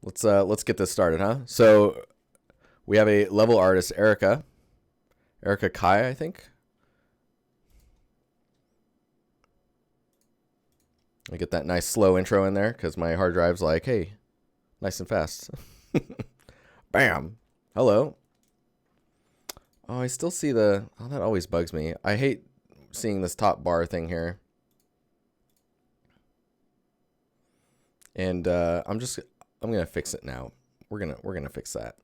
Let's get this started, huh? So we have a level artist, Erica Kai, I think. I get that nice slow intro in there because my hard drive's like, hey, nice and fast. Bam. Hello. Oh, I still see the... Oh, that always bugs me. I hate seeing this top bar thing here. And I'm going to fix it now. We're going to fix that.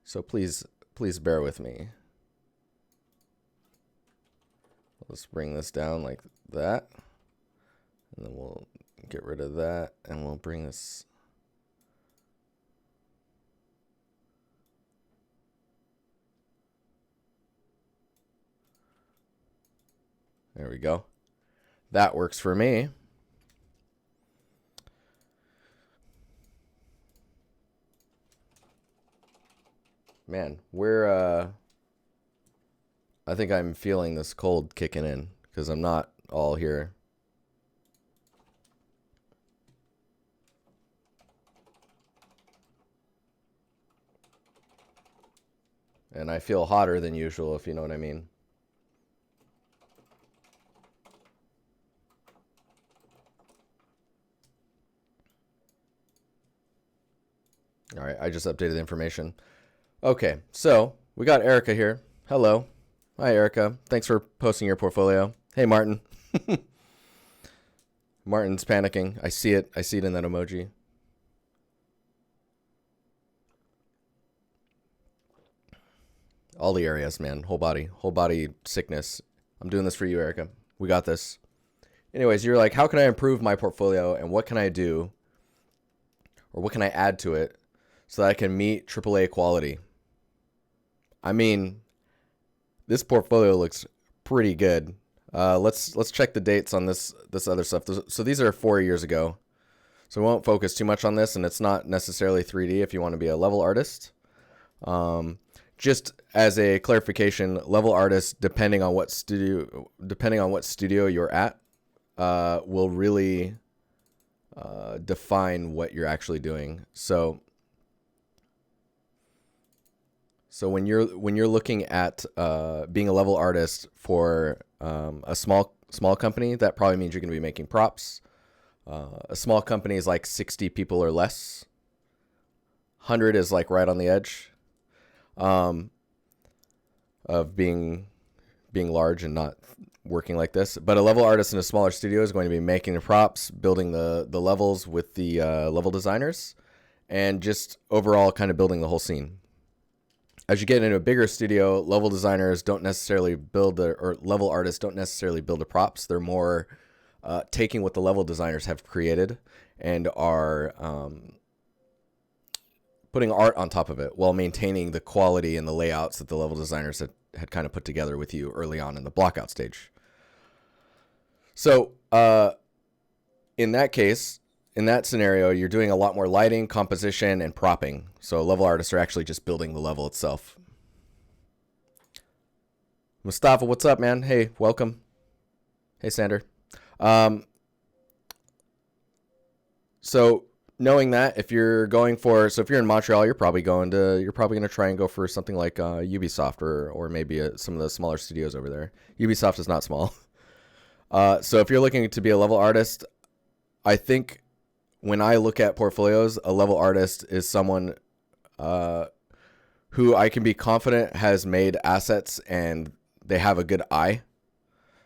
So please bear with me. Let's bring this down like that. And then we'll get rid of that and we'll bring this... There we go. That works for me. Man, I think I'm feeling this cold kicking in because I'm not all here. And I feel hotter than usual, if you know what I mean. All right, I just updated the information. Okay, so we got Erica here. Hello. Hi, Erica. Thanks for posting your portfolio. Hey, Martin. Martin's panicking. I see it. I see it in that emoji. All the areas, man. Whole body sickness. I'm doing this for you, Erica. We got this. Anyways, you're like, how can I improve my portfolio and what can I do or what can I add to it so that I can meet AAA quality? I mean, this portfolio looks pretty good. Let's check the dates on this other stuff. So these are 4 years ago. So we won't focus too much on this, and it's not necessarily 3D if you want to be a level artist. Just as a clarification, level artist, depending on what studio you're at, will really define what you're actually doing. So when you're looking at being a level artist for a small company, that probably means you're going to be making props. A small company is like 60 people or less. 100 is like right on the edge of being large and not working like this. But a level artist in a smaller studio is going to be making the props, building the levels with the level designers, and just overall kind of building the whole scene. As you get into a bigger studio, level designers don't necessarily or level artists don't necessarily build the props. They're more taking what the level designers have created and are putting art on top of it while maintaining the quality and the layouts that the level designers had kind of put together with you early on in the blockout stage. So in that case, in that scenario, you're doing a lot more lighting, composition, and propping. So level artists are actually just building the level itself. Mustafa, what's up, man? Hey, welcome. Hey, Sander. So knowing that, if you're in Montreal, you're probably going to try and go for something like Ubisoft or maybe some of the smaller studios over there. Ubisoft is not small. So if you're looking to be a level artist, I think when I look at portfolios, a level artist is someone who I can be confident has made assets and they have a good eye.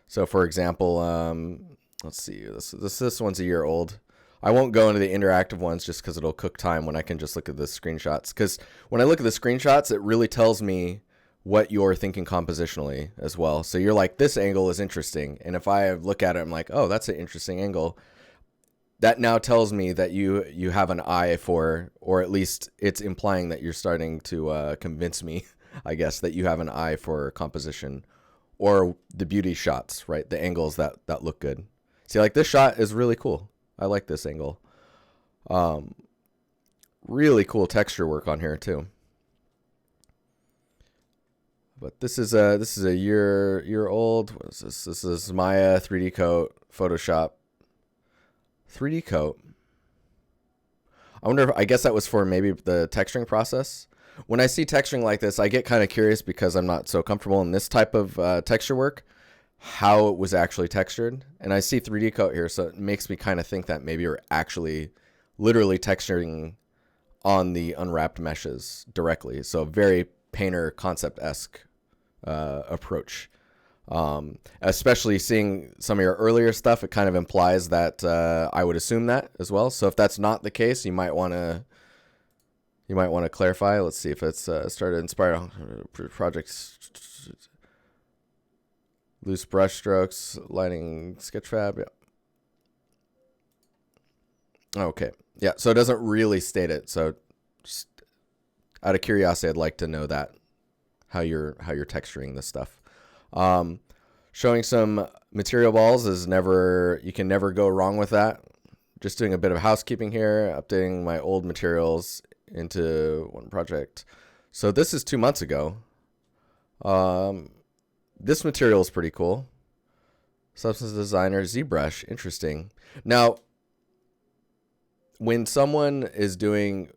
So for example, let's see, this one's a year old. I won't go into the interactive ones just because it'll cook time when I can just look at the screenshots. Because when I look at the screenshots, it really tells me what you're thinking compositionally as well. So you're like, this angle is interesting. And if I look at it, I'm like, oh, that's an interesting angle. That now tells me that you have an eye for, or at least it's implying that you're starting to convince me, I guess, that you have an eye for composition or the beauty shots, right? The angles that look good. See, like this shot is really cool. I like this angle. Really cool texture work on here too. But this is a year old. What is this? This is Maya 3D Coat, Photoshop. 3D coat. I wonder if, I guess that was for maybe the texturing process. When I see texturing like this, I get kind of curious because I'm not so comfortable in this type of texture work, how it was actually textured. And I see 3D coat here, so it makes me kind of think that maybe you're actually literally texturing on the unwrapped meshes directly. So very painter concept-esque approach. Especially seeing some of your earlier stuff, it kind of implies that I would assume that as well. So if that's not the case, you might want to clarify. Let's see if it's started inspired projects, loose brush strokes, lighting, sketchfab. Yeah. Okay. Yeah. So it doesn't really state it. So just out of curiosity, I'd like to know that how you're texturing this stuff. Showing some material balls is you can never go wrong with that. Just doing a bit of housekeeping here, updating my old materials into one project. So this is 2 months ago. This material is pretty cool. Substance Designer ZBrush, interesting. Now, when someone is doing,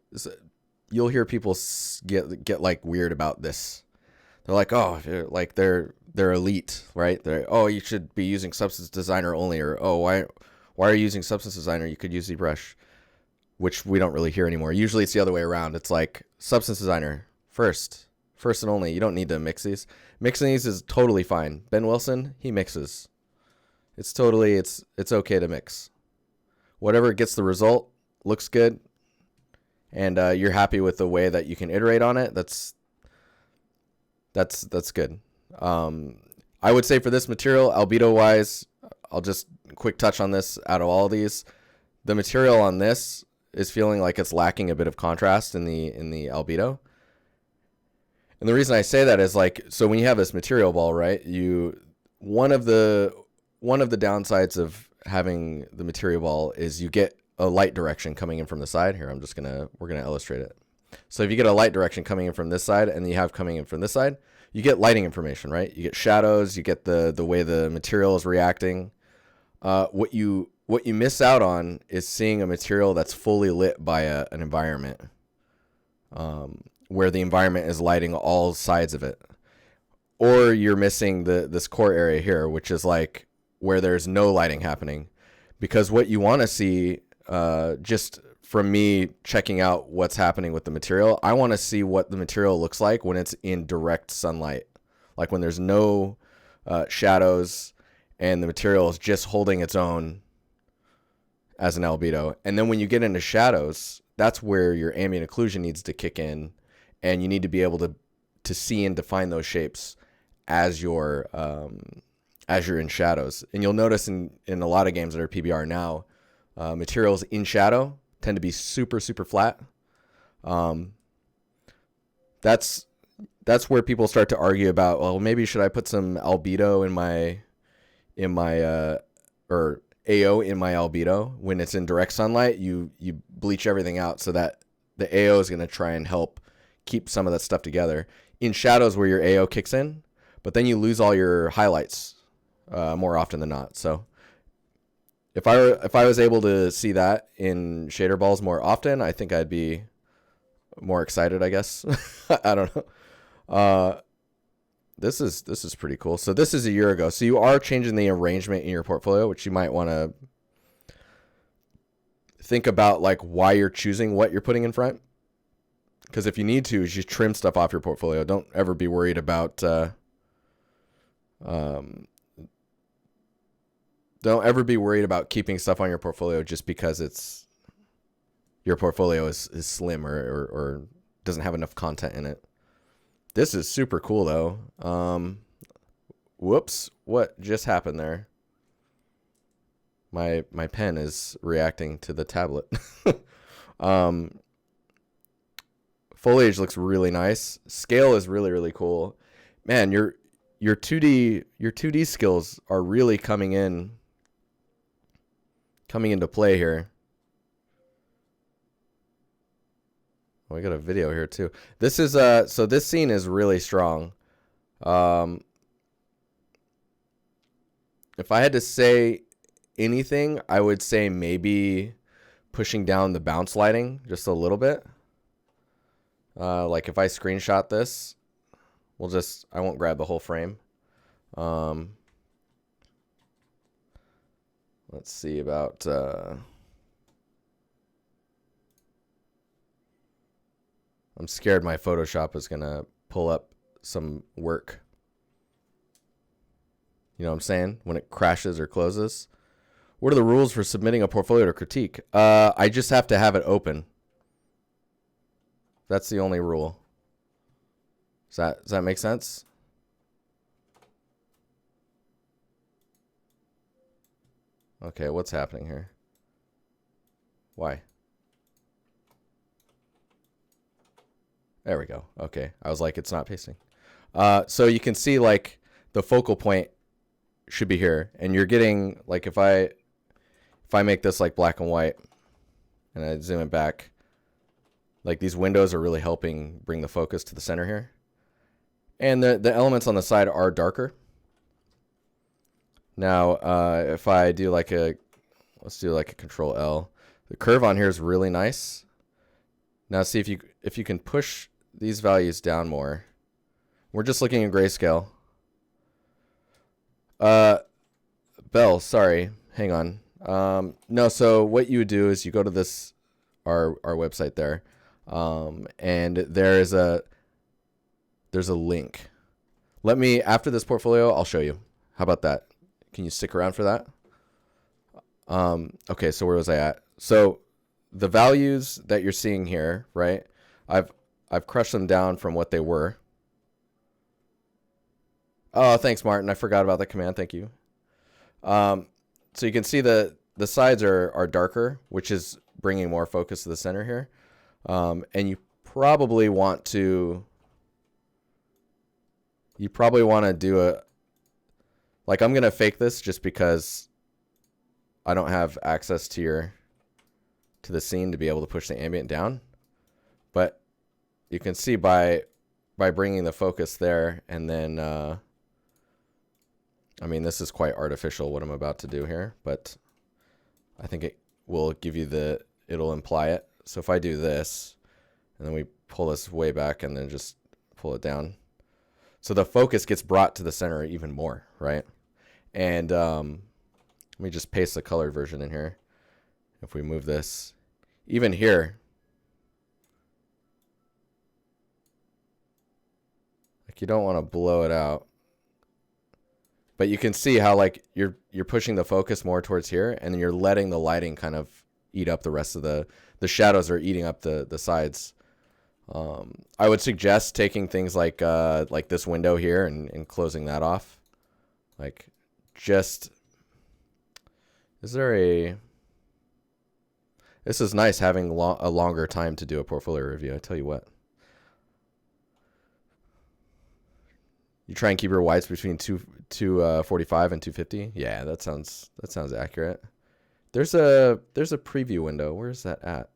you'll hear people get like weird about this. They're like, oh, like they're elite, right? You should be using Substance Designer only, or why are you using Substance Designer? You could use ZBrush, which we don't really hear anymore. Usually it's the other way around. It's like Substance Designer first and only. You don't need to mix these. Mixing these is totally fine. Ben Wilson, he mixes. It's okay to mix. Whatever gets the result, looks good, and you're happy with the way that you can iterate on it. That's good. I would say for this material, albedo wise, I'll just quick touch on this. Out of all these, the material on this is feeling like it's lacking a bit of contrast in the albedo. And the reason I say that is like, so when you have this material ball, right, one of the downsides of having the material ball is you get a light direction coming in from the side. Here, we're gonna illustrate it. So if you get a light direction coming in from this side and you have coming in from this side, you get lighting information, right? You get shadows, you get the way the material is reacting. What you miss out on is seeing a material that's fully lit by an environment, where the environment is lighting all sides of it. Or you're missing this core area here, which is like where there's no lighting happening. Because what you want to see, just from me checking out what's happening with the material, I want to see what the material looks like when it's in direct sunlight. Like when there's no shadows and the material is just holding its own as an albedo. And then when you get into shadows, that's where your ambient occlusion needs to kick in, and you need to be able to see and define those shapes as you're in shadows. And you'll notice in a lot of games that are PBR now, materials in shadow tend to be super, super flat. That's where people start to argue about, well, maybe should I put some albedo in my or AO in my albedo. When it's in direct sunlight, you bleach everything out so that the AO is going to try and help keep some of that stuff together. In shadows where your AO kicks in, but then you lose all your highlights more often than not. So if I was able to see that in shader balls more often, I think I'd be more excited, I guess. I don't know. This is pretty cool. So this is a year ago. So you are changing the arrangement in your portfolio, which you might want to think about, like why you're choosing what you're putting in front. Because if you need to, just trim stuff off your portfolio. Don't ever be worried about keeping stuff on your portfolio just because your portfolio is slim or doesn't have enough content in it. This is super cool though. Whoops, what just happened there? My pen is reacting to the tablet. Foliage looks really nice. Scale is really, really cool. Man, your 2D skills are really coming into play here. Oh, I got a video here too. This is so this scene is really strong. If I had to say anything, I would say maybe pushing down the bounce lighting just a little bit. Like if I screenshot this, I won't grab the whole frame. Let's see about, I'm scared my Photoshop is going to pull up some work. You know what I'm saying? When it crashes or closes. What are the rules for submitting a portfolio to critique? I just have to have it open. That's the only rule. Does that make sense? Okay, what's happening here? Why? There we go. Okay, I was like, it's not pasting. So you can see like the focal point should be here, and you're getting like if I make this like black and white, and I zoom it back, like these windows are really helping bring the focus to the center here, and the elements on the side are darker. Now, if I do like let's do like a Control L. The curve on here is really nice. Now see if you can push these values down more. We're just looking at grayscale. Bell, sorry, hang on. No, so what you would do is you go to this our website there, and there's a link. Let me, after this portfolio, I'll show you. How about that? Can you stick around for that? Okay, so where was I at? So the values that you're seeing here, right? I've crushed them down from what they were. Oh, thanks, Martin. I forgot about the command. Thank you. So you can see the sides are darker, which is bringing more focus to the center here. And you probably want to do like I'm going to fake this just because I don't have access to the scene to be able to push the ambient down. But you can see by bringing the focus there, and then I mean, this is quite artificial what I'm about to do here, but I think it will give you it'll imply it. So if I do this, and then we pull this way back and then just pull it down. So the focus gets brought to the center even more, right? And let me just paste the colored version in here. If we move this, even here, like you don't want to blow it out. But you can see how like you're pushing the focus more towards here, and then you're letting the lighting kind of eat up the rest of the shadows are eating up the sides. I would suggest taking things like this window here and closing that off. Like just, this is nice having a longer time to do a portfolio review. I tell you what. You try and keep your whites between 245 and 250. Yeah, that sounds accurate. There's a preview window. Where is that at?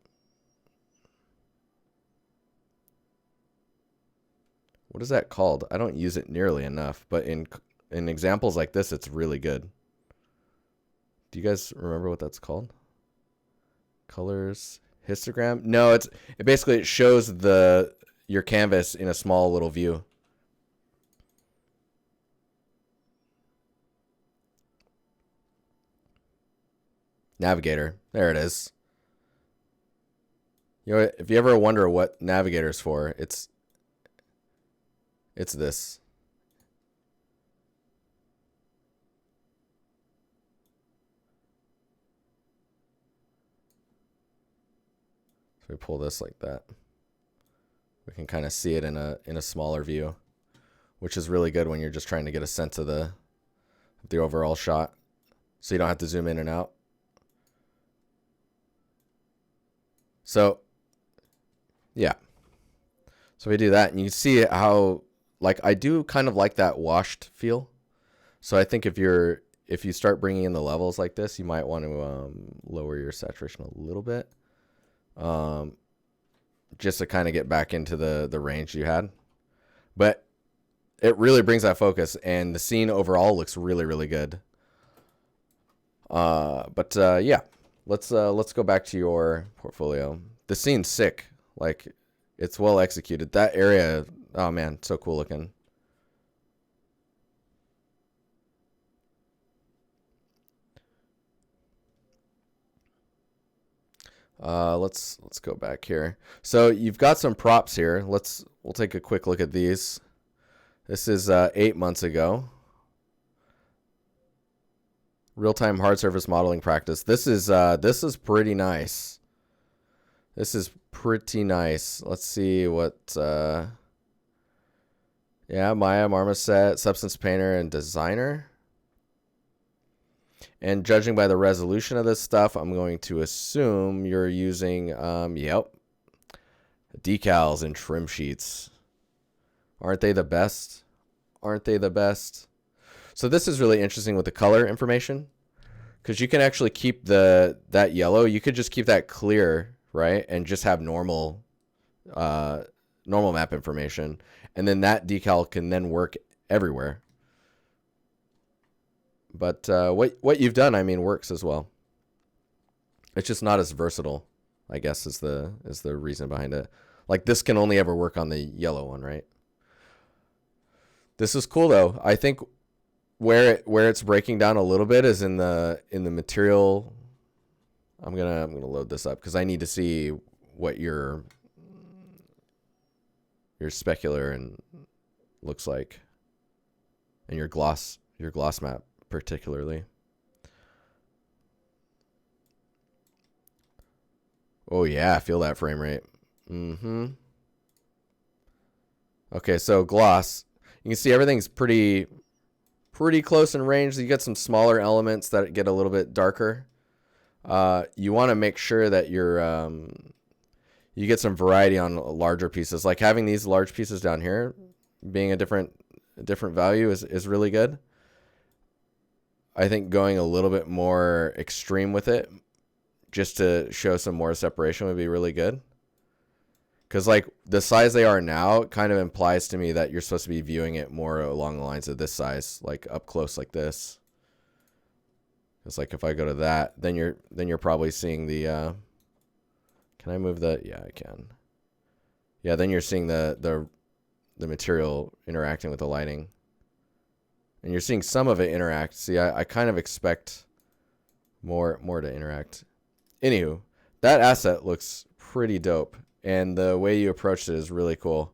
What is that called? I don't use it nearly enough, but in examples like this, it's really good. Do you guys remember what that's called? Colors, histogram? No, it basically shows your canvas in a small little view. Navigator. There it is. You know, if you ever wonder what Navigator's for, it's this. So we pull this like that. We can kind of see it in a smaller view, which is really good when you're just trying to get a sense of the overall shot, so you don't have to zoom in and out. So, yeah. So we do that, and you can see how, like, I do kind of like that washed feel. So I think if you start bringing in the levels like this, you might want to lower your saturation a little bit, just to kind of get back into the range you had. But it really brings that focus, and the scene overall looks really, really good. Yeah, let's go back to your portfolio. The scene's sick. Like, it's well executed. That area, oh man, so cool looking. Let's go back here. So you've got some props here. We'll take a quick look at these. This is 8 months ago. Real-time hard surface modeling practice. This is pretty nice. This is pretty nice. Let's see what yeah, Maya, Marmoset, Substance Painter, and Designer. And judging by the resolution of this stuff, I'm going to assume you're using yep, decals and trim sheets. Aren't they the best? Aren't they the best? So this is really interesting with the color information, because you can actually keep that yellow. You could just keep that clear, right, and just have normal map information, and then that decal can then work everywhere. But what you've done, I mean, works as well. It's just not as versatile, I guess, is the reason behind it. Like, this can only ever work on the yellow one, right? This is cool though. I think where it's breaking down a little bit is in the material. I'm gonna load this up because I need to see what your specular and looks like, and your gloss map particularly. Oh yeah, I feel that frame rate. Okay, so gloss. You can see everything's pretty close in range. You get some smaller elements that get a little bit darker. You want to make sure that you get some variety on larger pieces. Like having these large pieces down here being a different value is really good. I think going a little bit more extreme with it, just to show some more separation, would be really good. Because like the size they are now kind of implies to me that you're supposed to be viewing it more along the lines of this size, like up close like this. It's like if I go to that, then you're probably seeing the can I move that? Yeah, I can. Yeah, then you're seeing the material interacting with the lighting. And you're seeing some of it interact. See, I kind of expect more to interact. Anywho, that asset looks pretty dope. And the way you approached it is really cool.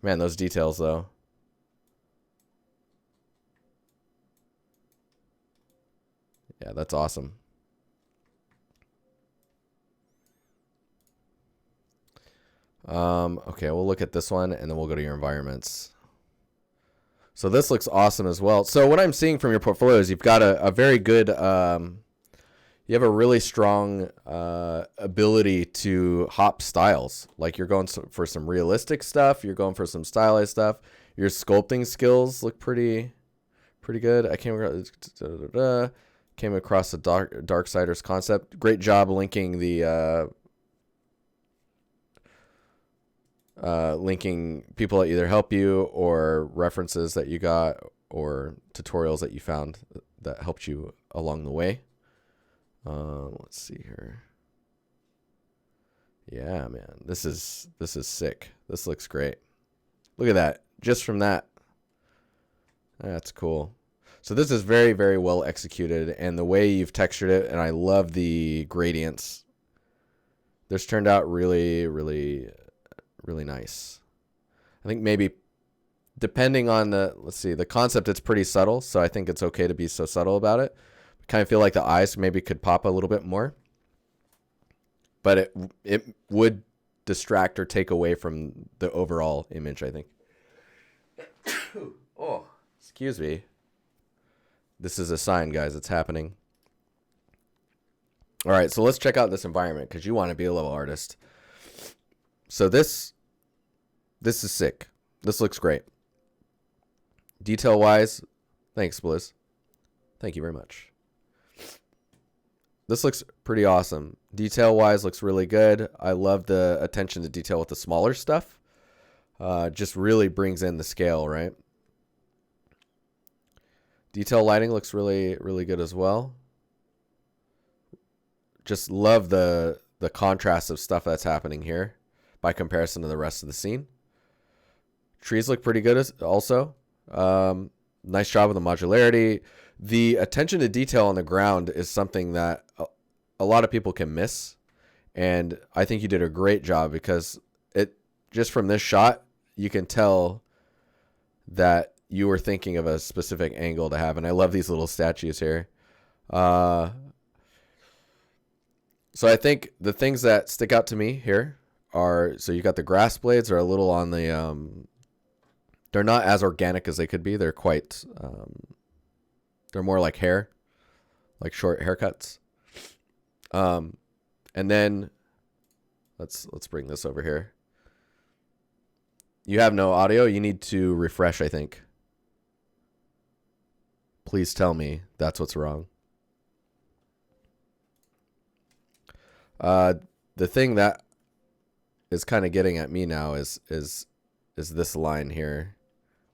Man, those details, though. Yeah, that's awesome. Okay, we'll look at this one, and then we'll go to your environments. So this looks awesome as well. So what I'm seeing from your portfolio is you've got a very good... you have a really strong ability to hop styles. Like you're going for some realistic stuff. You're going for some stylized stuff. Your sculpting skills look pretty good. I came across the Darksiders concept. Great job linking the linking people that either help you or references that you got or tutorials that you found that helped you along the way. Let's see here. Yeah, man, this is sick. This looks great. Look at that. Just from that. That's cool. So this is very, very well executed, and the way you've textured it, and I love the gradients. This turned out really, really, really nice. I think maybe depending on the concept, it's pretty subtle, so I think it's okay to be so subtle about it. Kind of feel like the eyes maybe could pop a little bit more, but it would distract or take away from the overall image, I think. Oh, excuse me. This is a sign, guys. It's happening. All right, so let's check out this environment because you want to be a level artist. So this is sick. This looks great. Detail-wise, thanks, Bliss. Thank you very much. This looks pretty awesome. Detail-wise, looks really good. I love the attention to detail with the smaller stuff. Just really brings in the scale, right? Detail lighting looks really, really good as well. Just love the contrast of stuff that's happening here by comparison to the rest of the scene. Trees look pretty good also. Nice job with the modularity. The attention to detail on the ground is something that a lot of people can miss. And I think you did a great job because it just from this shot, you can tell that you were thinking of a specific angle to have. And I love these little statues here. So I think the things that stick out to me here are, so you got the grass blades are a little on the, they're not as organic as they could be. They're quite, they're more like hair, like short haircuts. And then let's bring this over here. You have no audio. You need to refresh, I think. Please tell me that's what's wrong. The thing that is kind of getting at me now is this line here.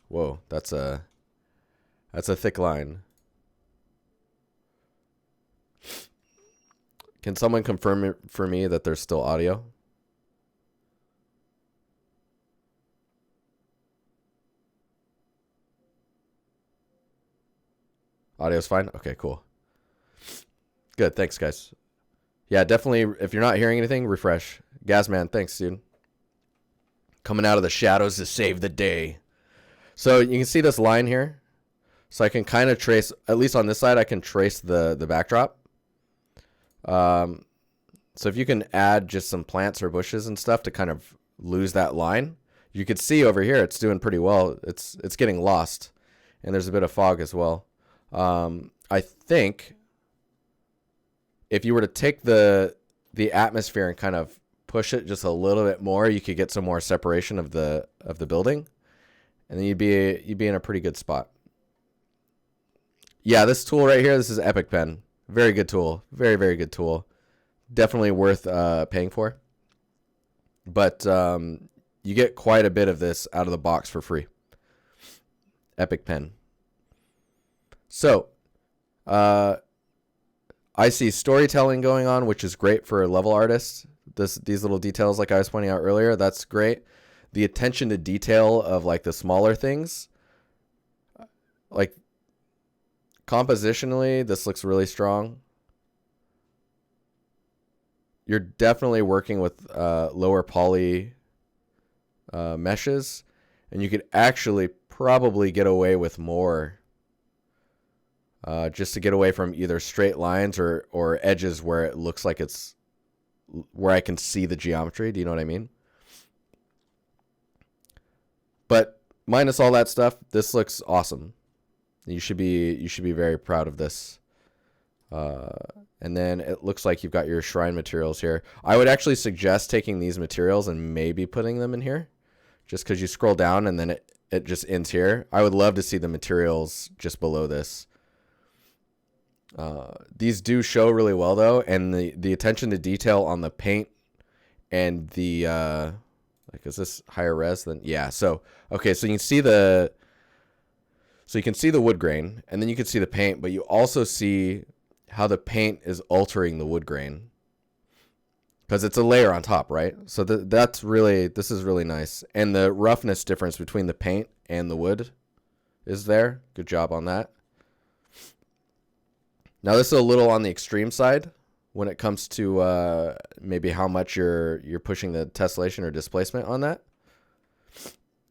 Whoa, that's a thick line. Can someone confirm it for me that there's still audio? Audio's fine? Okay, cool. Good, thanks guys. Yeah, definitely, if you're not hearing anything, refresh. Gazman, thanks, dude. Coming out of the shadows to save the day. So you can see this line here. So I can kind of trace, at least on this side, I can trace the backdrop. So if you can add just some plants or bushes and stuff to kind of lose that line, you could see over here it's doing pretty well. It's getting lost, and there's a bit of fog as well. I think if you were to take the atmosphere and kind of push it just a little bit more, you could get some more separation of the building, and then you'd be in a pretty good spot. Yeah, this tool right here, this is Epic Pen. Very good tool. Very, very good tool. Definitely worth paying for. But you get quite a bit of this out of the box for free. Epic Pen. So, I see storytelling going on, which is great for level artists. These little details, like I was pointing out earlier, that's great. The attention to detail of like the smaller things, like compositionally, this looks really strong. You're definitely working with lower poly meshes, and you could actually probably get away with more. Just to get away from either straight lines or edges where it looks like it's where I can see the geometry. Do you know what I mean? But minus all that stuff, this looks awesome. You should be very proud of this. And then it looks like you've got your shrine materials here. I would actually suggest taking these materials and maybe putting them in here, just because you scroll down and then it just ends here. I would love to see the materials just below this. These do show really well though, and the attention to detail on the paint and the like, is this higher res than? Yeah. So okay, so you can see the wood grain, and then you can see the paint, but you also see how the paint is altering the wood grain because it's a layer on top, right? So this is really nice, and the roughness difference between the paint and the wood is there. Good job on that. Now this is a little on the extreme side when it comes to maybe how much you're pushing the tessellation or displacement on that.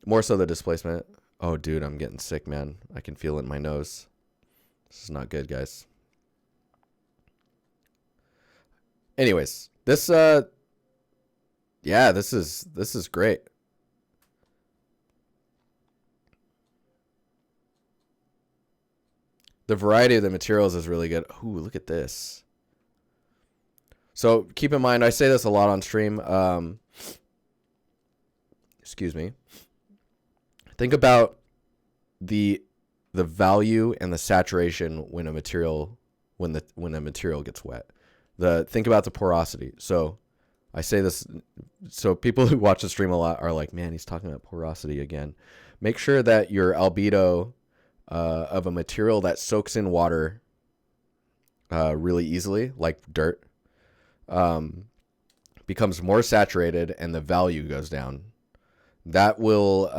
More so the displacement. Oh, dude, I'm getting sick, man. I can feel it in my nose. This is not good, guys. Anyways, this yeah, this is great. The variety of the materials is really good. Ooh, look at this. So keep in mind, I say this a lot on stream. Excuse me. Think about the value and the saturation when a material gets wet. Think about the porosity. So I say this, so people who watch the stream a lot are like, man, he's talking about porosity again. Make sure that your albedo of a material that soaks in water really easily, like dirt, becomes more saturated and the value goes down. That will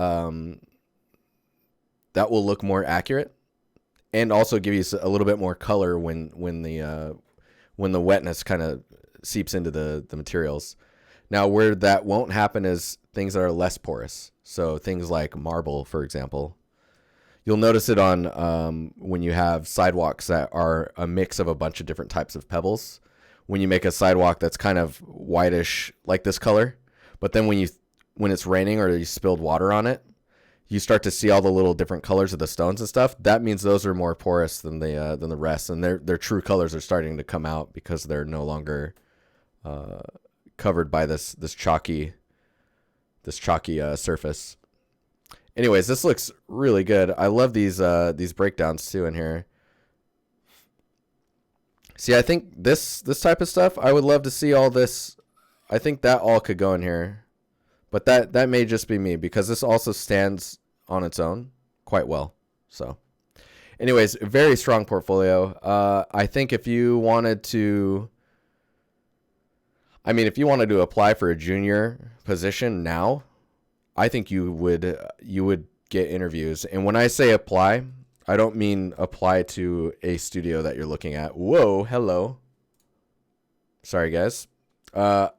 look more accurate and also give you a little bit more color when the wetness kind of seeps into the materials. Now, where that won't happen is things that are less porous. So things like marble, for example. You'll notice it on when you have sidewalks that are a mix of a bunch of different types of pebbles. When you make a sidewalk that's kind of whitish, like this color, but then when it's raining or you spilled water on it, you start to see all the little different colors of the stones and stuff. That means those are more porous than the rest, and their true colors are starting to come out because they're no longer covered by this chalky surface. Anyways, this looks really good. I love these breakdowns too in here. See, I think this type of stuff, I would love to see all this. I think that all could go in here, but that may just be me because this also stands on its own quite well. So, anyways, very strong portfolio. I think if you wanted to apply for a junior position now, I think you would get interviews. And when I say apply, I don't mean apply to a studio that you're looking at. Whoa, hello. Sorry, guys. I'm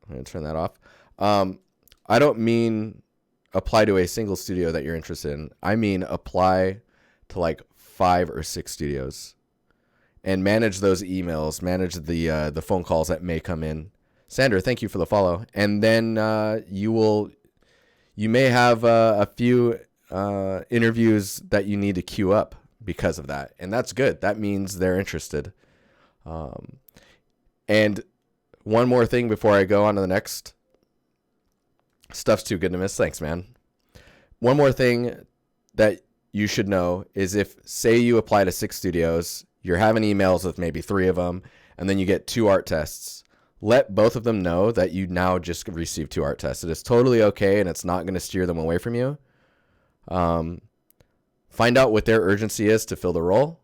going to turn that off. I don't mean apply to a single studio that you're interested in. I mean apply to like 5 or 6 studios and manage those emails, manage the phone calls that may come in. Sandra, thank you for the follow. And then you may have a few interviews that you need to queue up because of that. And that's good. That means they're interested. And one more thing before I go on to the next. Stuff's too good to miss. Thanks, man. One more thing that you should know is if, say, you apply to 6 studios, you're having emails with maybe 3 of them, and then you get 2 art tests. Let both of them know that you now just received 2 art tests. It is totally okay, and it's not going to steer them away from you. Find out what their urgency is to fill the role,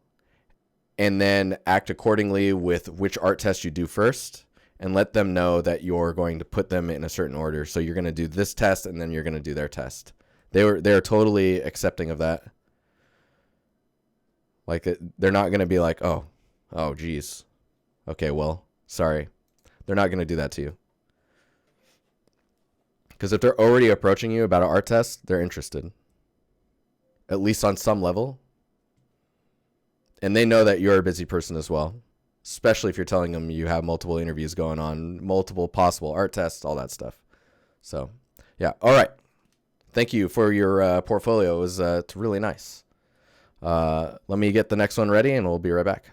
and then act accordingly with which art test you do first, and let them know that you're going to put them in a certain order. So you're going to do this test, and then you're going to do their test. They're totally accepting of that. Like, they're not going to be like, oh, geez. Okay, well, sorry. They're not going to do that to you. Because if they're already approaching you about an art test, they're interested. At least on some level. And they know that you're a busy person as well. Especially if you're telling them you have multiple interviews going on, multiple possible art tests, all that stuff. So, yeah. All right. Thank you for your portfolio. It was really nice. Let me get the next one ready, and we'll be right back.